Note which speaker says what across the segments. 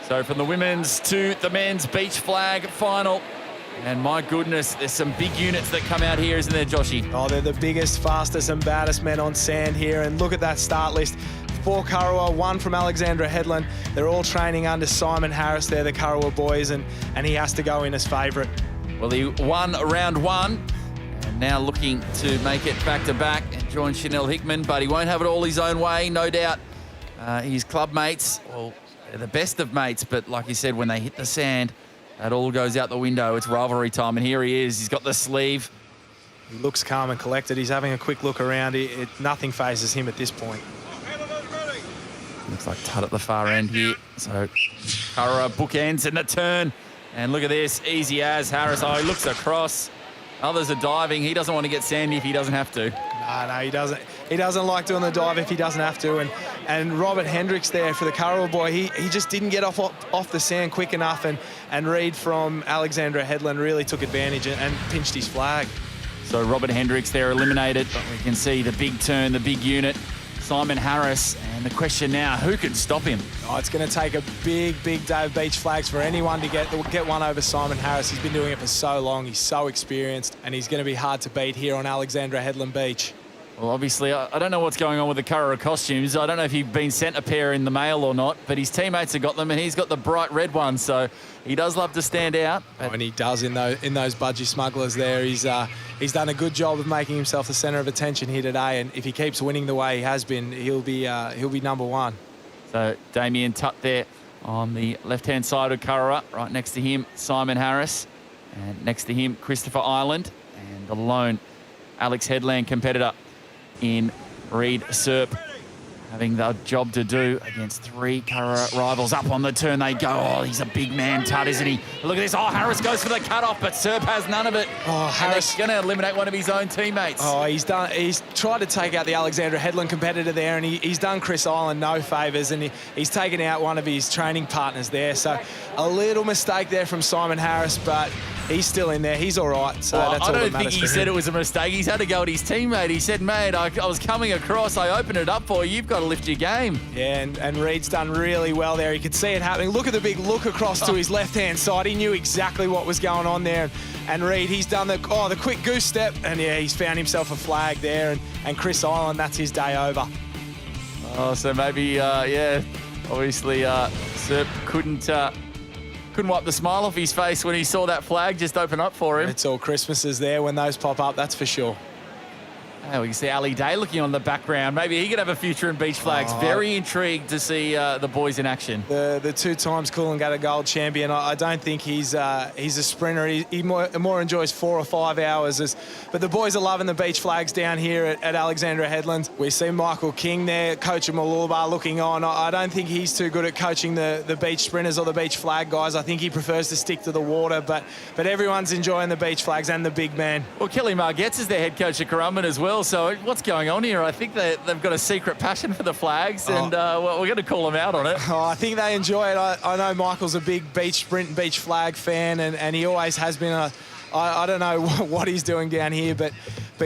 Speaker 1: So from the women's to the men's beach flag final. And my goodness, there's some big units that come out here, isn't there, Joshy?
Speaker 2: Oh, they're the biggest, fastest and baddest men on sand here. And look at that start list. 4 Kurrawa, 1 from Alexandra Headland. They're all training under Simon Harris. They're the Kurrawa boys, and he has to go in as favourite.
Speaker 1: Well, he won round 1. And now looking to make it back-to-back and join Chanel Hickman, but he won't have it all his own way, no doubt. His club mates, well, they're the best of mates, but like you said, when they hit the sand, that all goes out the window. It's rivalry time, and here he is. He's got the sleeve.
Speaker 2: He looks calm and collected. He's having a quick look around. Nothing phases him at this point.
Speaker 1: Looks like Tut at the far end here. So Kurrawa bookends in the turn. And look at this, easy as Harris. Oh, he looks across. Others are diving. He doesn't want to get sandy if he doesn't have to.
Speaker 2: No, he doesn't. He doesn't like doing the dive if he doesn't have to. And Robert Hendricks there for the Kurrawa boy, he just didn't get off the sand quick enough. And Reed from Alexandra Headland really took advantage and pinched his flag.
Speaker 1: So Robert Hendricks there eliminated, but we can see the big turn, the big unit, Simon Harris. And the question now, who can stop him?
Speaker 2: Oh, it's going to take a big day of beach flags for anyone to get one over Simon Harris. He's been doing it for so long. He's so experienced, and he's going to be hard to beat here on Alexandra Headland Beach.
Speaker 1: Well, obviously, I don't know what's going on with the Kurrawa costumes. I don't know if he's been sent a pair in the mail or not, but his teammates have got them, and he's got the bright red one, so he does love to stand out.
Speaker 2: Oh, and he does in those budgie smugglers there. He's done a good job of making himself the centre of attention here today, and if he keeps winning the way he has been, he'll be number 1.
Speaker 1: So Damien Tutt there on the left-hand side of Kurrawa, right next to him, Simon Harris, and next to him, Christopher Ireland, and the lone Alex Headland competitor in Reed Serp, having the job to do against 3 Kurrawa rivals. Up on the turn they go. Oh, he's a big man, Tutt, isn't he? Look at this. Oh, Harris goes for the cut-off, but Serp has none of it.
Speaker 2: Oh, Harris
Speaker 1: going to eliminate one of his own teammates.
Speaker 2: Oh, he's tried to take out the Alexandra Headland competitor there, and he's done Chris Ireland no favours, and he's taken out one of his training partners there. So a little mistake there from Simon Harris, but he's still in there. He's all right. So
Speaker 1: well,
Speaker 2: that's
Speaker 1: I
Speaker 2: all
Speaker 1: don't
Speaker 2: that
Speaker 1: think he said it was a mistake. He's had to go at his teammate. He said, mate, I was coming across. I opened it up for you. You've got to lift your game.
Speaker 2: Yeah, and Reed's done really well there. You could see it happening. Look at the big look across to his left-hand side. He knew exactly what was going on there. And Reed, he's done the quick goose step, and yeah, he's found himself a flag there. And Chris Ireland, that's his day over.
Speaker 1: Oh, so maybe, obviously Serp couldn't wipe the smile off his face when he saw that flag just open up for him.
Speaker 2: It's all Christmases there when those pop up, that's for sure.
Speaker 1: Oh, we can see Ali Day looking on the background. Maybe he could have a future in beach flags. Very intrigued to see the boys in action.
Speaker 2: The 2 times Coolangatta Gold champion. I don't think he's a sprinter. He more enjoys 4 or 5 hours. But the boys are loving the beach flags down here at Alexandra Headland. We see Michael King there, coach of Mooloolaba, looking on. I don't think he's too good at coaching the beach sprinters or the beach flag guys. I think he prefers to stick to the water. But everyone's enjoying the beach flags and the big man.
Speaker 1: Well, Kelly Margetts is their head coach at Currumbin as well. So what's going on here? I think they've got a secret passion for the flags, and we're going to call them out on it.
Speaker 2: Oh, I think they enjoy it. I know Michael's a big beach sprint and beach flag fan, and he always has been. I don't know what he's doing down here, but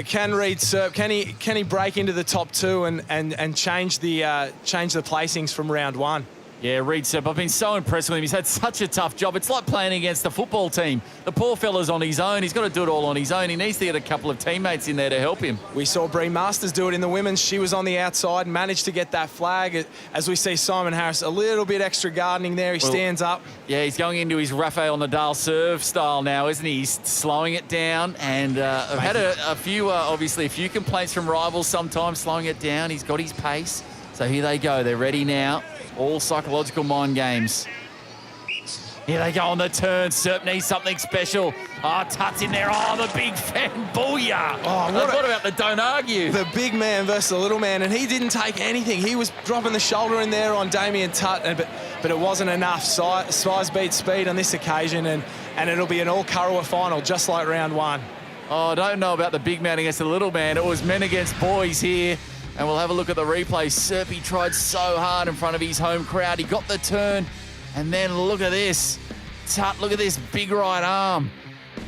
Speaker 2: can Reed Serp, can he break into the top 2 and change the placings from round 1?
Speaker 1: Yeah, Reed Serp, I've been so impressed with him. He's had such a tough job. It's like playing against the football team. The poor fella's on his own. He's got to do it all on his own. He needs to get a couple of teammates in there to help him.
Speaker 2: We saw Bree Masters do it in the women's. She was on the outside and managed to get that flag. As we see Simon Harris, a little bit extra gardening there. He stands up.
Speaker 1: Yeah, he's going into his Rafael Nadal serve style now, isn't he? He's slowing it down. And I've had a few, obviously, a few complaints from rivals sometimes slowing it down. He's got his pace. So here they go. They're ready now. All psychological mind games. Here they go on the turn. Serp needs something special. Oh, Tutt's in there. Oh, the big fan. Booyah. Oh, what about the don't argue?
Speaker 2: The big man versus the little man, and he didn't take anything. He was dropping the shoulder in there on Damien Tutt, but it wasn't enough. Size beats speed on this occasion, and it'll be an all-Kurrawa final, just like round 1.
Speaker 1: Oh, I don't know about the big man against the little man. It was men against boys here. And we'll have a look at the replay. Serpy tried so hard in front of his home crowd. He got the turn. And then look at this. Tutt, look at this big right arm.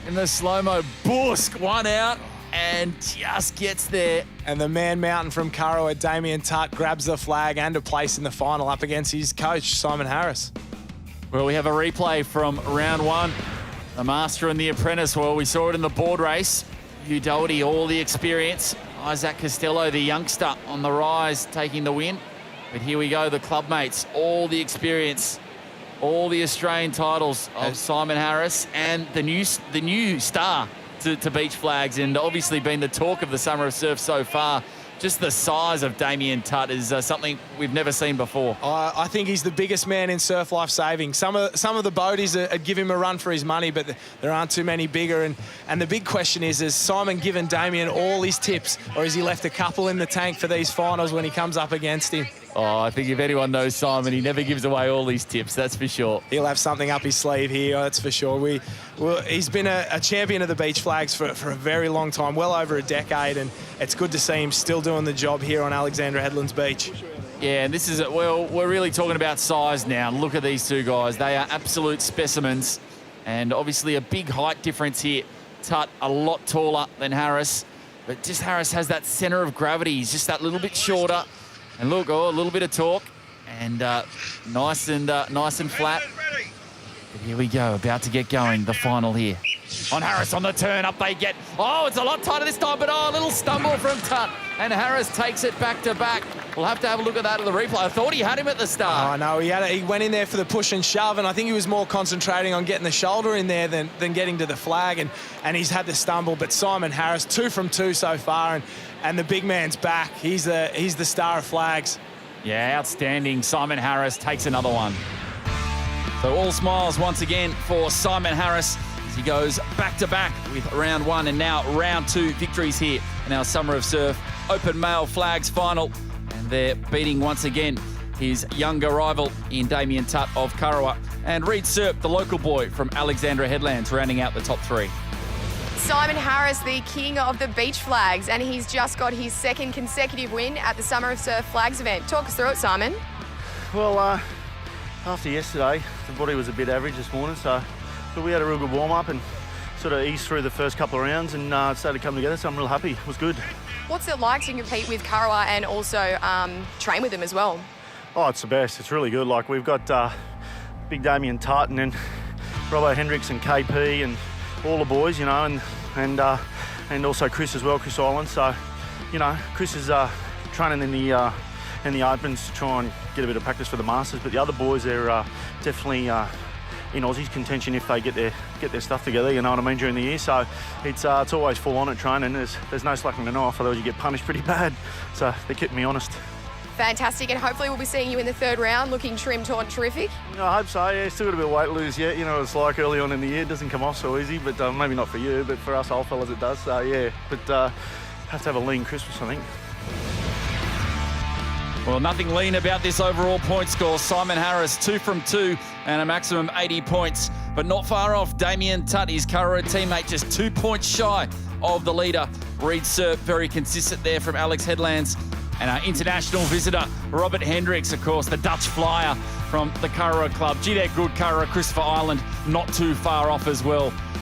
Speaker 1: In the slow-mo, Busk, one out and just gets there.
Speaker 2: And the man mountain from Kurrawa, Damien Tutt, grabs the flag and a place in the final up against his coach, Simon Harris.
Speaker 1: Well, we have a replay from round one. The master and the apprentice. Well, we saw it in the board race. Hugh Doherty, all the experience. Isaac Costello, the youngster, on the rise, taking the win. But here we go, the club mates, all the experience, all the Australian titles of Simon Harris, and the new star to Beach Flags, and obviously been the talk of the Summer of Surf so far. Just the size of Damien Tutt is something we've never seen before.
Speaker 2: I think he's the biggest man in surf life saving. Some of the boaties would give him a run for his money, but there aren't too many bigger. And the big question is Simon given Damien all his tips, or has he left a couple in the tank for these finals when he comes up against him?
Speaker 1: Oh, I think if anyone knows Simon, he never gives away all these tips, that's for sure.
Speaker 2: He'll have something up his sleeve here, that's for sure. He's been a champion of the Beach Flags for a very long time, well over a decade, and it's good to see him still doing the job here on Alexandra Headlands Beach.
Speaker 1: Yeah, and this is, well, we're really talking about size now. Look at these two guys. They are absolute specimens, and obviously a big height difference here. Tutt a lot taller than Harris, but just Harris has that centre of gravity. He's just that little bit shorter. And look, a little bit of torque, and nice and flat. But here we go, about to get going, the final here. On Harris on the turn, up they get. Oh, it's a lot tighter this time, but a little stumble from Tutt. And Harris takes it back to back. We'll have to have a look at that at the replay. I thought he had him at the start.
Speaker 2: Oh, no, he went in there for the push and shove, and I think he was more concentrating on getting the shoulder in there than getting to the flag, and he's had the stumble. But Simon Harris, 2 from 2 so far, and the big man's back. He's the star of flags.
Speaker 1: Yeah, outstanding. Simon Harris takes another one. So all smiles once again for Simon Harris as he goes back-to-back with round one and now round two victories here in our Summer of Surf Open Male Flags final. And they're beating once again his younger rival in Damien Tutt of Kurrawa. And Reed Serp, the local boy from Alexandra Headlands, rounding out the top three.
Speaker 3: Simon Harris, the king of the Beach Flags, and he's just got his second consecutive win at the Summer of Surf Flags event. Talk us through it, Simon.
Speaker 4: Well, after yesterday, the body was a bit average this morning, so we had a real good warm-up and sort of eased through the first couple of rounds and it started to come together, so I'm real happy. It was good.
Speaker 3: What's it like to compete with Kurrawa and also train with them as well?
Speaker 4: Oh, it's the best. It's really good. Like, we've got Big Damien Tutt and then Robbo Hendricks and KP and all the boys, you know, and also Chris as well, Chris Island. So, you know, Chris is training in the Opens to try and get a bit of practice for the Masters, but the other boys, they're definitely in Aussie's contention if they get their stuff together, you know what I mean, during the year. So it's always full on at training. There's no slacking it off, otherwise you get punished pretty bad. So they keep me honest.
Speaker 3: Fantastic, and hopefully we'll be seeing you in the third round looking trim, taut, terrific.
Speaker 4: I hope so, yeah. Still got a bit of weight to lose yet. You know what it's like early on in the year. It doesn't come off so easy, but maybe not for you, but for us old fellas it does. So yeah, but have to have a lean Christmas, I think.
Speaker 1: Well, nothing lean about this overall point score. Simon Harris, 2 from 2 and a maximum 80 points. But not far off Damien Tutt, his Kurrawa teammate, just 2 points shy of the leader. Reed Serp, very consistent there from Alex Headlands. And our international visitor, Robert Hendricks, of course, the Dutch flyer from the Kurrawa club. Gee, they're good, Kurrawa. Christopher Island, not too far off as well.